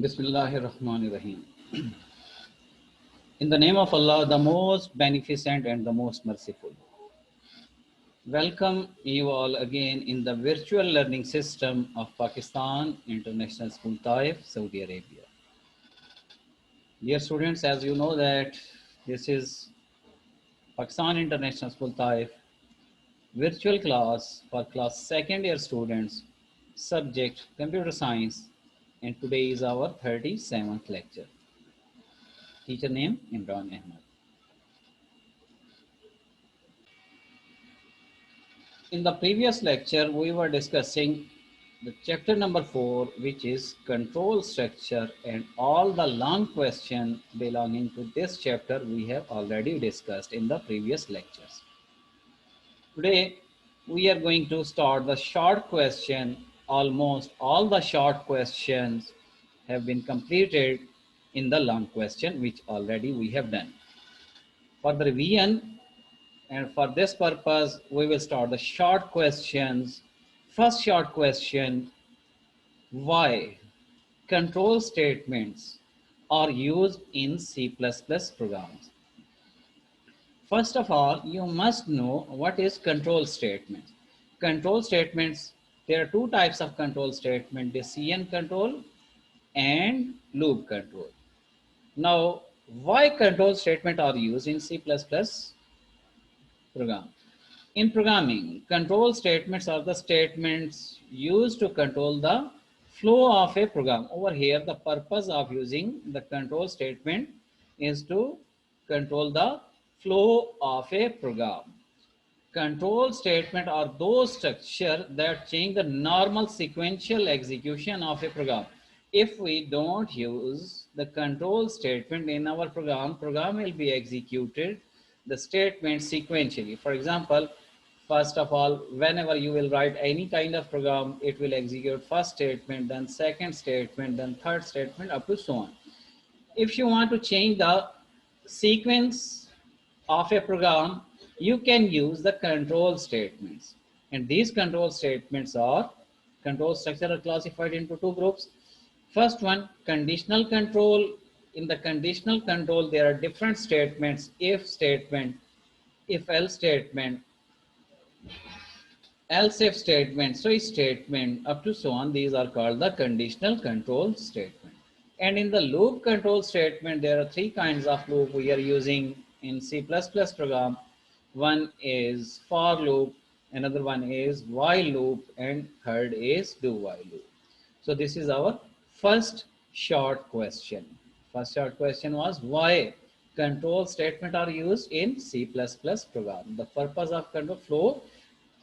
Bismillahirrahmanirrahim. In the name of Allah, the most beneficent and the most merciful. Welcome you all again in the virtual learning system of Pakistan International School Taif, Saudi Arabia. Dear students, as you know that this is Pakistan International School Taif virtual class for class second year students, subject computer science, and today is our 37th lecture. Teacher name Imran Ahmed. In the previous lecture, we were discussing the chapter number 4, which is control structure, and all the long questions belonging to this chapter we have already discussed in the previous lectures. Today, we are going to start the short question. Almost all the short questions have been completed in the long question, which already we have done. For the revision, and for this purpose, we will start the short questions. First short question, why control statements are used in C++ programs? First of all, you must know what is control statements. Control statements, there are two types of control statement, decision control and loop control. Now, why control statement are used in C++ program? In programming, control statements are the statements used to control the flow of a program. Over here, the purpose of using the control statement is to control the flow of a program. Control statement are those structures that change the normal sequential execution of a program. If we don't use the control statement in our program will be executed the statement sequentially. For example, first of all, whenever you will write any kind of program, it will execute first statement, then second statement, then third statement, up to so on. If you want to change the sequence of a program, you can use the control statements. And these control statements are, control structure are classified into two groups. First one, conditional control. In the conditional control, there are different statements: if statement, if else statement, else if statement, switch statement, up to so on. These are called the conditional control statement. And in the loop control statement, there are three kinds of loop we are using in C++ program. One is for loop, another one is while loop, and third is do while loop. So this is our first short question. First short question was why control statement are used in C++ program. The purpose of control flow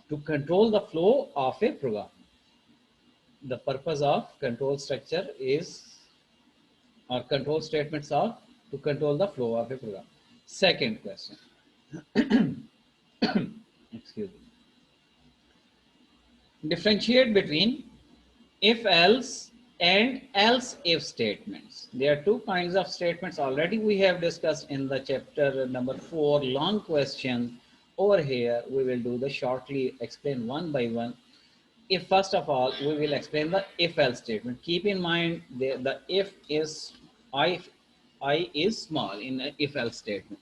to control the flow of a program. The purpose of control structure is, or control statements are to control the flow of a program. Second question. Excuse me. Differentiate between if else and else if statements. There are two kinds of statements already we have discussed in the chapter number 4 long question. Over here we will do the shortly explain one by one. If first of all we will explain the if else statement. Keep in mind the if is I is small in a if else statement.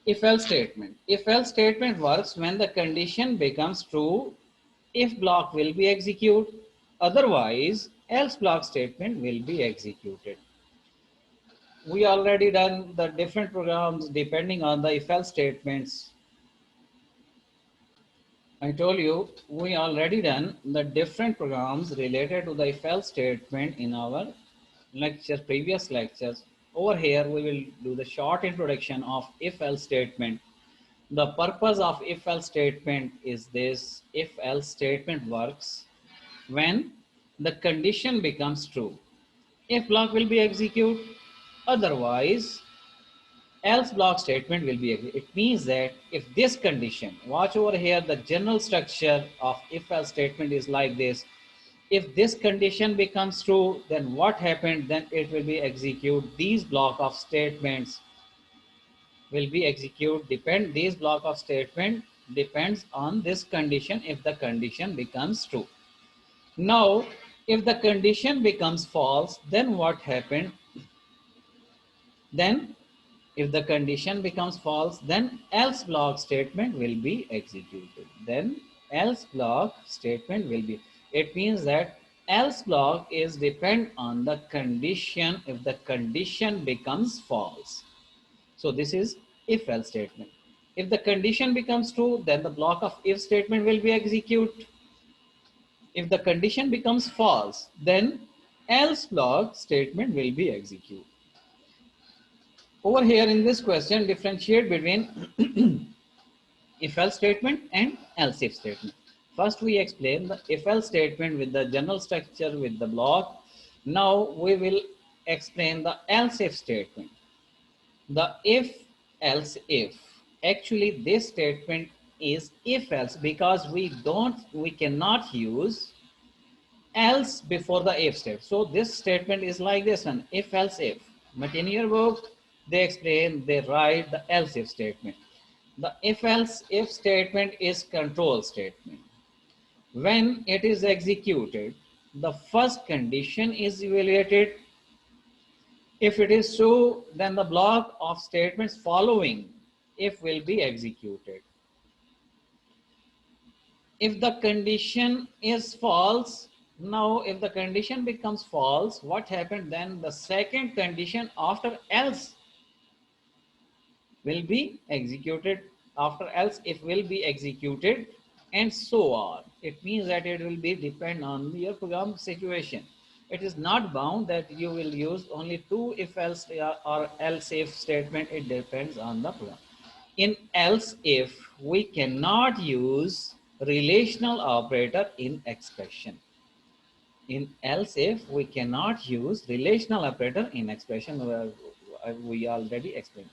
If else statement. If else statement works when the condition becomes true, if block will be executed, otherwise else block statement will be executed. We already done the different programs depending on the if else statements. I told you we already done the different programs related to the if else statement in our previous lectures. Over here we will do the short introduction of if else statement. The purpose of if else statement is this: if else statement works when the condition becomes true, if block will be executed, otherwise else block statement will be executed. It means that if this condition, watch over here, the general structure of if else statement is like this: if this condition becomes true, then what happened? Then it will be execute. These block of statements will be execute. These block of statement depends on this condition if the condition becomes true. Now If the condition becomes false, then what happened? Then if the condition becomes false, then else block statement will be executed. Then else block statement will be. It means that else block is depend on the condition if the condition becomes false. So this is if else statement. If the condition becomes true, then the block of if statement will be executed. If the condition becomes false, then else block statement will be executed. Over here in this question, differentiate between if else statement and else if statement. First we explain the if else statement with the general structure with the block. Now we will explain the else if statement. The if else if. Actually this statement is if else because we cannot use else before the if step. So this statement is like this one, if else if. But in your book, they explain, they write the else if statement. The if else if statement is control statement. When it is executed, the first condition is evaluated. If it is true, then the block of statements following if will be executed. If the condition is false, now if the condition becomes false, what happened then? The second condition after else will be executed, after else if will be executed, and so on. It means that it will be depend on your program situation. It is not bound that you will use only two if else or else if statement. It depends on the program. In else if, we cannot use relational operator in expression. In else if, we cannot use relational operator in expression. We already explained.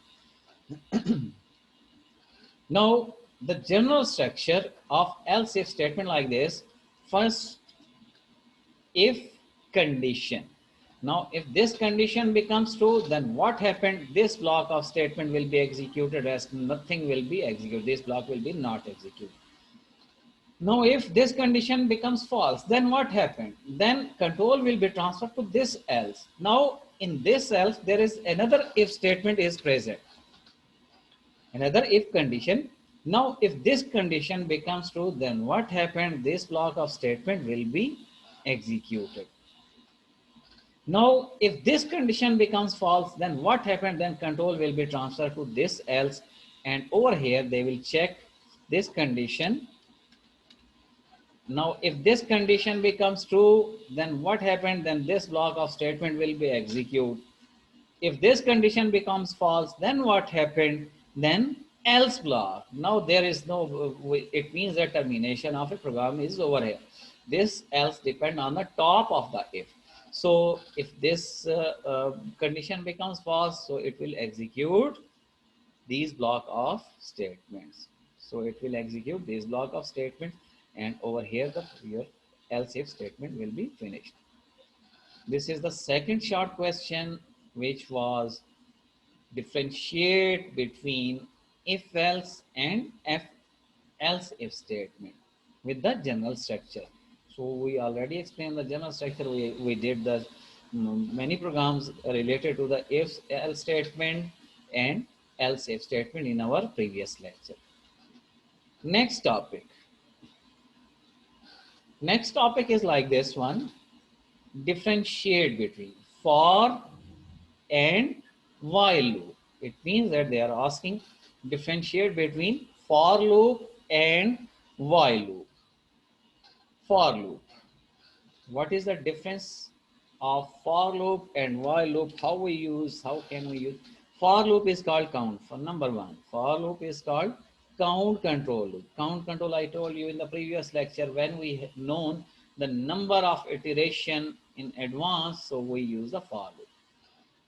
Now, the general structure of else if statement like this. First, if condition. Now, if this condition becomes true, then what happened? This block of statement will be executed, as nothing will be executed. This block will be not executed. Now, if this condition becomes false, then what happened? Then control will be transferred to this else. Now, in this else, there is another if statement is present. Another if condition. Now, if this condition becomes true, then what happened? This block of statement will be executed. Now, if this condition becomes false, then what happened? Then control will be transferred to this else, and over here they will check this condition. Now, if this condition becomes true, then what happened? Then this block of statement will be executed. If this condition becomes false, then what happened? Then else block. Now there is no, it means that termination of a program is over here. This else depend on the top of the if. So if this condition becomes false, so it will execute these block of statements. So it will execute this block of statements, and over here your else if statement will be finished. This is the second short question, which was differentiate between if else and else if statement with the general structure. So we already explained the general structure. We did the many programs related to the if else statement and else if statement in our previous lecture. Next topic. Next topic is like this one. Differentiate between for and while loop. It means that they are asking differentiate between for loop and while loop. For loop. What is the difference of for loop and while loop? How we use, how can we use? For loop is called count. For number one, for loop is called count control loop. Count control, I told you in the previous lecture, when we had known the number of iteration in advance, so we use the for loop.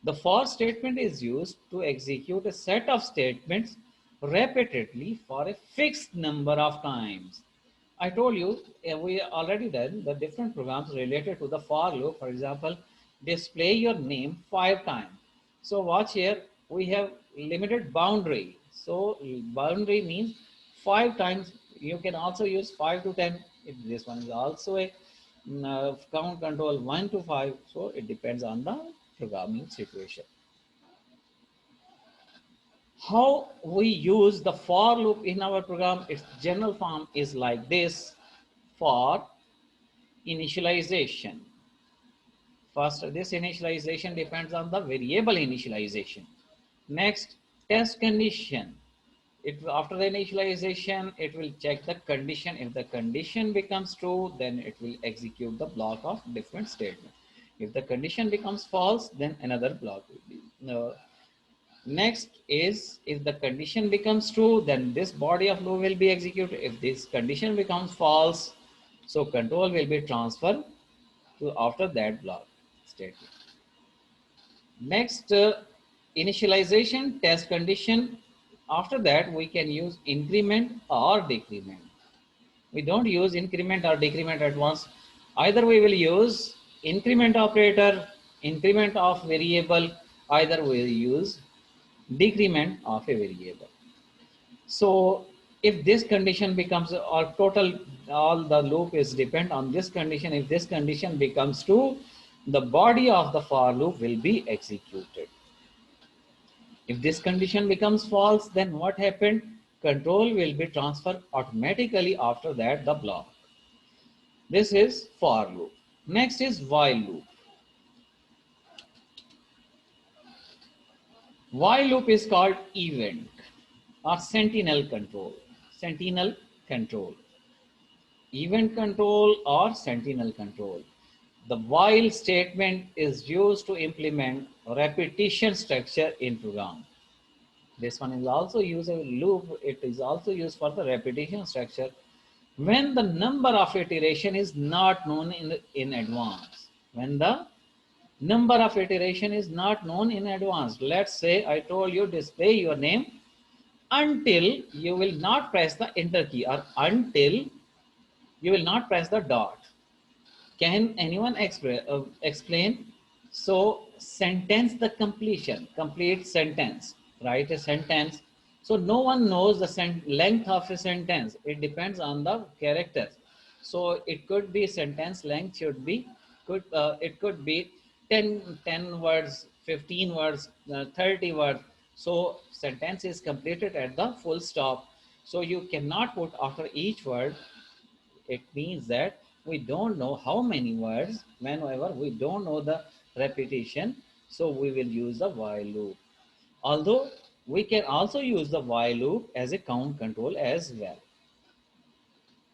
The for statement is used to execute a set of statements repeatedly for a fixed number of times. I told you we already done the different programs related to the for loop. For example, display your name 5 times. So watch here, we have limited boundary. So boundary means 5 times. You can also use 5 to 10. This one is also a count control 1 to 5. So it depends on the programming situation. How we use the for loop in our program, its general form is like this. For initialization. First, this initialization depends on the variable initialization. Next, test condition. After the initialization, it will check the condition. If the condition becomes true, then it will execute the block of different statement. If the condition becomes false, then another block will be. Next is, if the condition becomes true, then this body of loop will be executed. If this condition becomes false, so control will be transferred to after that block statement. Next, initialization test condition. After that, we can use increment or decrement. We don't use increment or decrement at once. Either we will use increment operator, increment of variable, either we will use decrement of a variable. So if this condition becomes, or total, all the loop is depend on this condition. If this condition becomes true, the body of the for loop will be executed. If this condition becomes false, then what happened? Control will be transferred automatically after that the block. This is for loop. Next is while loop. While loop is called event or sentinel control. Sentinel control. Event control or sentinel control. The while statement is used to implement repetition structure in program. This one is also used as a loop. It is also used for the repetition structure when the number of iteration is not known in advance. When the number of iteration is not known in advance. Let's say I told you display your name until you will not press the enter key, or until you will not press the dot. Can anyone explain? So sentence the completion, complete sentence, write a sentence. So no one knows the length of a sentence. It depends on the characters. So it could be sentence length should be, it could be 10 words, 15 words, 30 words. So sentence is completed at the full stop. So you cannot put after each word. It means that we don't know how many words. Whenever we don't know the repetition, so we will use the while loop. Although we can also use the while loop as a count control as well.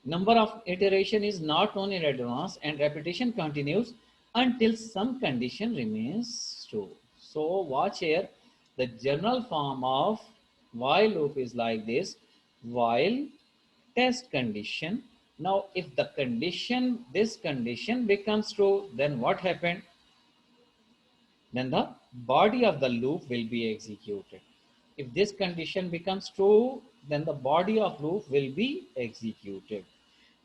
Number of iteration is not known in advance and repetition continues until some condition remains true. So watch here, the general form of while loop is like this: while test condition. Now if the condition, this condition becomes true, then what happened? Then the body of the loop will be executed. If this condition becomes true, then the body of loop will be executed.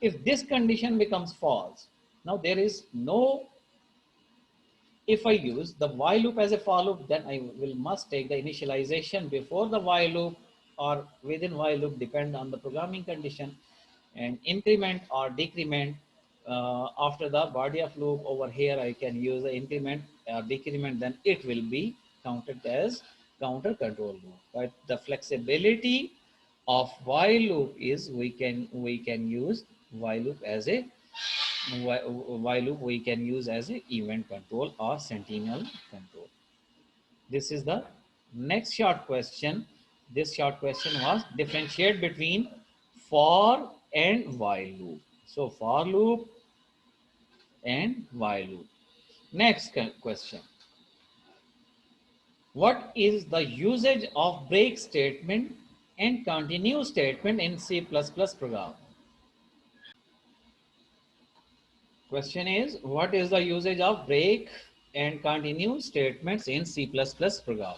If this condition becomes false, now there is no, if I use the while loop as a for loop, then I will must take the initialization before the while loop or within while loop, depend on the programming condition, and increment or decrement after the body of loop. Over here I can use the increment or decrement, then it will be counted as counter control loop. But the flexibility of while loop is we can use while loop as a while loop we can use as a event control or sentinel control. This is the next short question. This short question was differentiate between for and while loop. So for loop and while loop. Next question. What is the usage of break statement and continue statement in C++ program? Question is, what is the usage of break and continue statements in C++ program?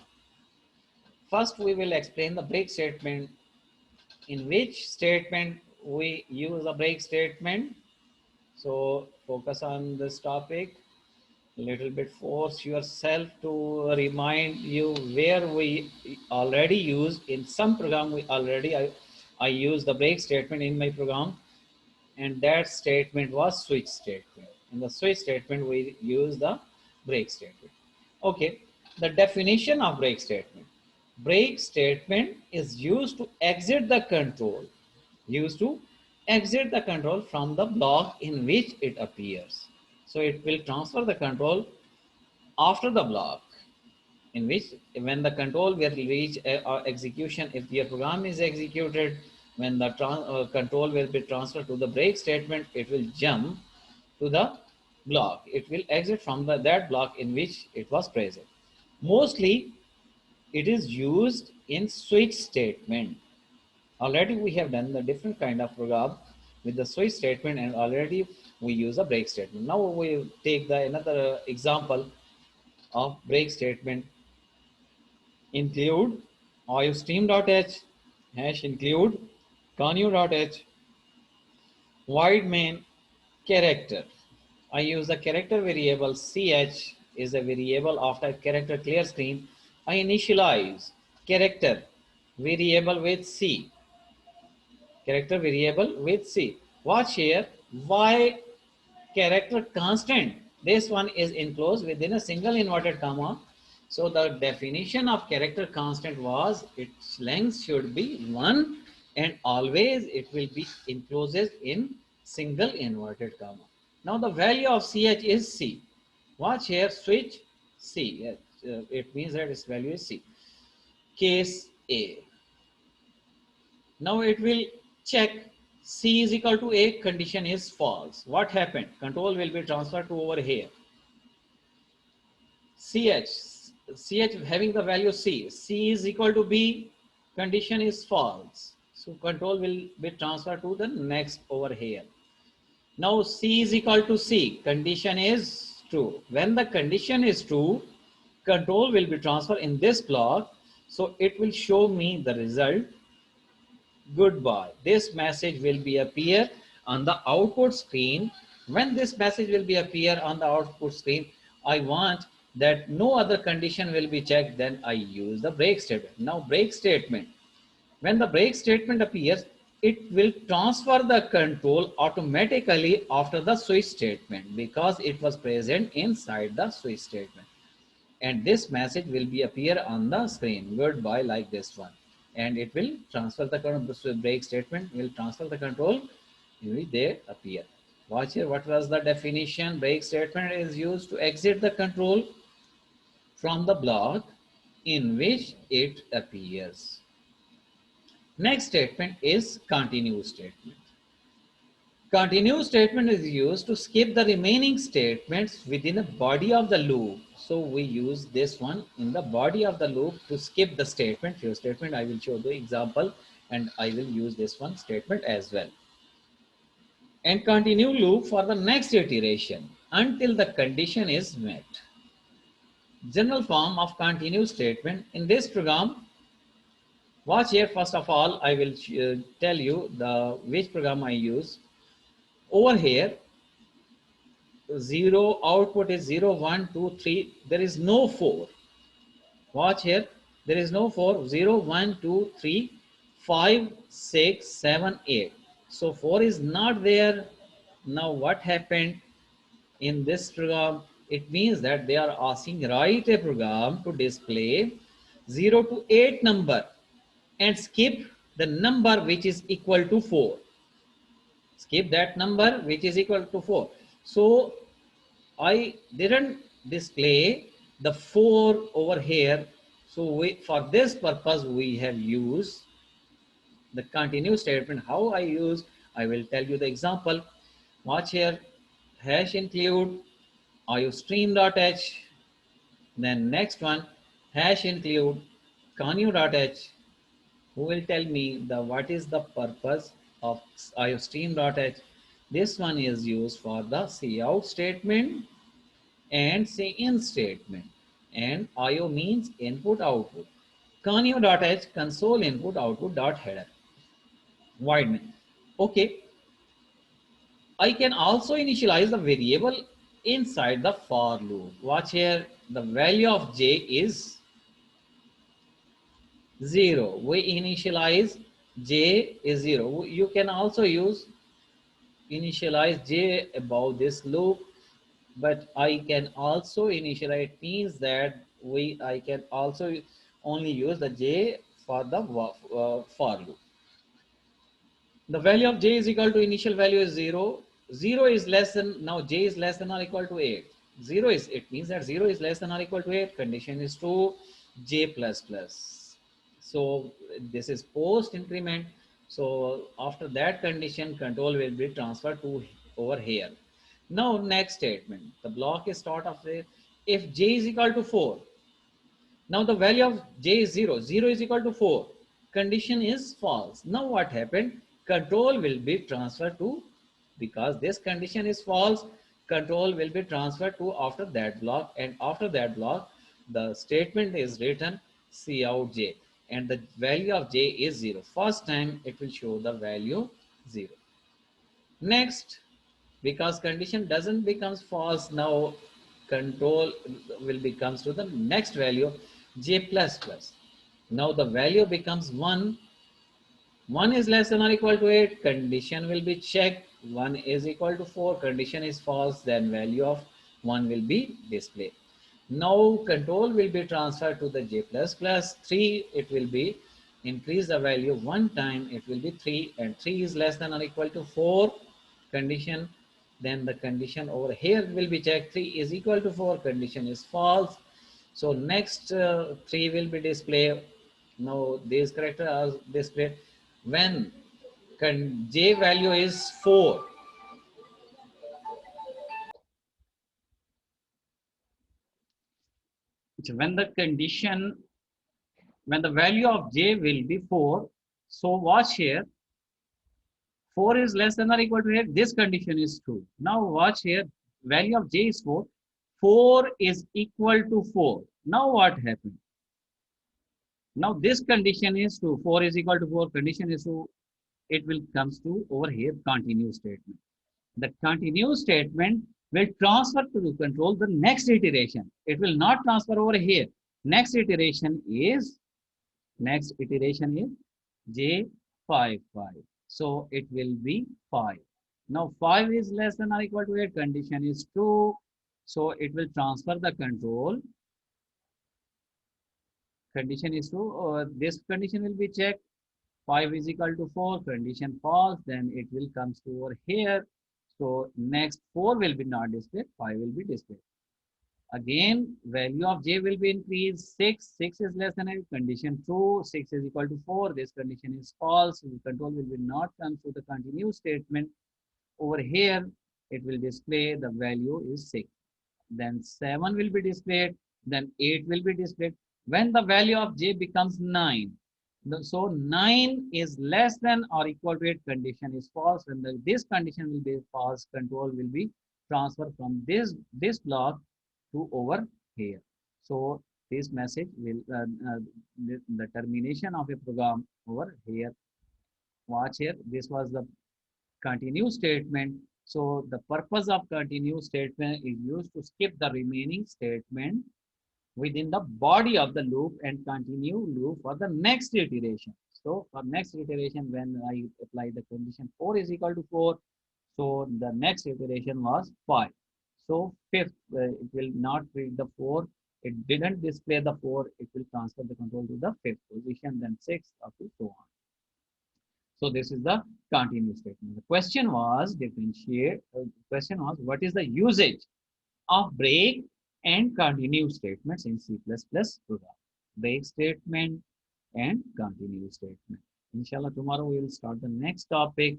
First, we will explain the break statement. In which statement we use a break statement? So focus on this topic. Little bit force yourself to remind you where we already used in some program. We already I used the break statement in my program, and that statement was switch statement. In the switch statement, we use the break statement. Okay, the definition of break statement. Break statement is used to exit the control. Used to exit the control from the block in which it appears. So it will transfer the control after the block in which when the control will reach execution, if your program is executed, when the control will be transferred to the break statement, it will jump to the block. It will exit from that block in which it was present. Mostly it is used in switch statement. Already we have done the different kind of program with the switch statement, and already we use a break statement. Now we take the another example of break statement. Include iostream.h hash include connew.h void main character. I use the character variable ch is a variable after character clear screen. I initialize character variable with c. Character variable with c. Watch here. Why character constant? This one is enclosed within a single inverted comma. So the definition of character constant was its length should be 1 and always it will be enclosed in single inverted comma. Now the value of ch is c. Watch here, switch c. It means that its value is c. Case A. Now it will check c is equal to a, condition is false. What happened? Control will be transferred to over here. ch having the value c is equal to b, condition is false. So control will be transferred to the next over here. Now c is equal to c, condition is true. When the condition is true, control will be transferred in this block. So it will show me the result. Goodbye. This message will be appear on the output screen. When this message will be appear on the output screen, I want that no other condition will be checked, then I use the break statement. Now break statement. When the break statement appears, it will transfer the control automatically after the switch statement because it was present inside the switch statement. And this message will be appear on the screen. Goodbye, like this one. And it will transfer the break statement will transfer the control in which they appear. Watch here, what was the definition? Break statement is used to exit the control from the block in which it appears. Next statement is continue statement. Continue statement is used to skip the remaining statements within the body of the loop. So we use this one in the body of the loop to skip the statement. Few statement I will show the example, and I will use this one statement as well. And continue loop for the next iteration until the condition is met. General form of continue statement in this program. Watch here. First of all, I will tell you the which program I use. Over here, 0 output is 0, 1, 2, 3. There is no 4. Watch here. There is no 4. 0, 1, 2, 3, 5, 6, 7, 8. So 4 is not there. Now what happened in this program? It means that they are asking write a program to display 0 to 8 number and skip the number which is equal to 4. Skip that number which is equal to 4. So I didn't display the 4 over here. So for this purpose, we have used the continue statement. How I use, I will tell you the example. Watch here, hash include iostream.h. Then next one, hash include connew.h. Who will tell me what is the purpose of iostream.h? This one is used for the cout statement and cin statement. And IO means input output. Connew.h console input output dot header. Void main. Okay. I can also initialize the variable inside the for loop. Watch here. The value of j is 0. We initialize j is 0. You can also use initialize j above this loop. but I can also initialize means that I can also only use the j for the for loop. The value of j is equal to initial value is 0. 0 is less than, now j is less than or equal to 8. 0 is, it means that 0 is less than or equal to 8. Condition is true, j plus plus. So this is post increment. So after that condition, control will be transferred to over here. Now next statement, the block is start of it. If j is equal to 4, now the value of j is 0. 0 is equal to 4. Condition is false. Now what happened? Control will be transferred to, because this condition is false, control will be transferred to after that block, and after that block the statement is written cout j, and the value of j is 0. First time it will show the value 0. Next, because condition doesn't becomes false, now control will becomes to the next value j plus plus. Now the value becomes 1. 1 is less than or equal to 8, condition will be checked. 1 is equal to 4, condition is false, then value of 1 will be displayed. Now control will be transferred to the j plus plus. 3, it will be increase the value one time, it will be 3, and 3 is less than or equal to 4, condition, then the condition over here will be checked. 3 is equal to 4, condition is false. So next 3 will be displayed. Now these characters are displayed when j value is 4. So when the condition, when the value of j will be 4, so watch here, 4 is less than or equal to 8, this condition is true. Now watch here, value of j is 4, 4 is equal to 4. Now what happened? Now this condition is true, 4 is equal to 4, condition is true, it will comes to over here continue statement. The continue statement will transfer to control the next iteration. It will not transfer over here. Next iteration is j5 5. So it will be 5. Now 5 is less than or equal to 8. Condition is true. So it will transfer the control. Condition is true. This condition will be checked. 5 is equal to 4. Condition false. Then it will comes to over here. So next 4 will be not displayed. 5 will be displayed. Again, value of j will be increased. 6. 6 is less than 8. Condition true. 6 is equal to 4. This condition is false. The control will be not come to the continue statement. Over here, it will display the value is 6. Then 7 will be displayed. Then 8 will be displayed. When the value of j becomes 9, so 9 is less than or equal to 8, condition is false. When this condition will be false, control will be transferred from this block to over here. So this message will the termination of a program over here. Watch here. This was the continue statement. So the purpose of continue statement is used to skip the remaining statement within the body of the loop and continue loop for the next iteration. So for next iteration, when I apply the condition 4 is equal to 4, so the next iteration was 5. So fifth, it will not read the 4. It didn't display the 4. It will transfer the control to the fifth position, then sixth, up to so on. So this is the continuous statement. The question was differentiate. Question was, what is the usage of break and continue statements in C++ program? Break statement and continue statement. Inshallah, tomorrow we will start the next topic.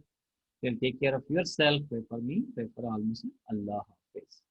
Till take care of yourself. Pray for me. Pray for all Muslims. Allah Hafiz.